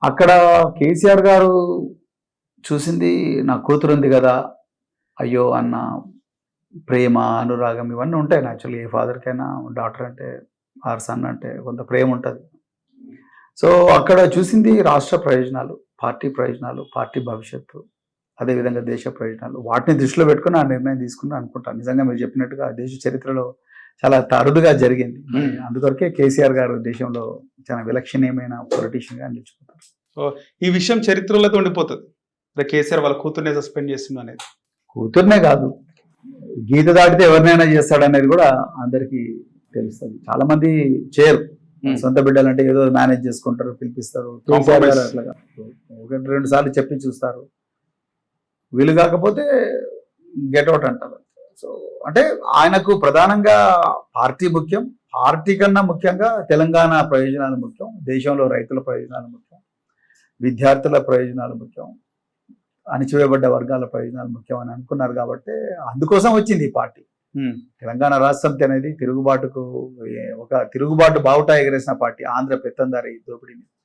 అక్కడ కేసీఆర్ గారు చూసింది నా కూతురు ఉంది కదా, అయ్యో అన్న ప్రేమ, అనురాగం ఇవన్నీ ఉంటాయి. యాక్చువల్లీ ఏ ఫాదర్‌కైనా డాటర్ అంటే ఆర్ సన్ అంటే కొంత ప్రేమ ఉంటది. సో, అక్కడ చూసింది రాష్ట్ర ప్రయోజనాలు, పార్టీ ప్రయోజనాలు, పార్టీ భవిష్యత్తు, అదేవిధంగా దేశ ప్రయోజనాలు. వాటిని దృష్టిలో పెట్టుకొని ఆ నిర్ణయం తీసుకున్నా అనుకుంటాను. నిజంగా మీరు చెప్పినట్టుగా దేశ చరిత్రలో చాలా అరుదుగా జరిగింది. అందుకొరకే కేసీఆర్ గారు దేశంలో చాలా విలక్షణీయమైన పొలిటీషియన్‌గా నిలిచిపోతారు. సో, ఈ విషయం చరిత్రలో ఉండిపోతది. కేసీఆర్ వాళ్ళ కూతుర్నే సస్పెండ్ చేస్తుండు అనేది. కూతుర్నే కాదు, గీత దాటితే ఎవరినైనా చేస్తాడనేది కూడా అందరికీ తెలుస్తుంది. చాలా మంది చేయరు. సొంత బిడ్డలంటే ఏదో మేనేజ్ చేసుకుంటారు, పిలిపిస్తారు. కేసీఆర్ గారు అట్లా కాదు. ఒకటి రెండు సార్లు చెప్పి చూస్తారు, వీలు కాకపోతే గెట్అవుట్ అంటారు. సో అంటే ఆయనకు ప్రధానంగా పార్టీ ముఖ్యం, పార్టీ కన్నా ముఖ్యంగా తెలంగాణ ప్రయోజనాలు ముఖ్యం, దేశంలో రైతుల ప్రయోజనాలు ముఖ్యం, విద్యార్థుల ప్రయోజనాలు ముఖ్యం, అణిచివేయబడ్డ వర్గాల ప్రయోజనాలు ముఖ్యం అని అనుకున్నారు. కాబట్టి అందుకోసం వచ్చింది ఈ పార్టీ. తెలంగాణ రాష్ట్ర సమితి అనేది తిరుగుబాటుకు ఒక తిరుగుబాటు బావుటా ఎగరేసిన పార్టీ, ఆంధ్ర పెత్తందారి దోపిడీని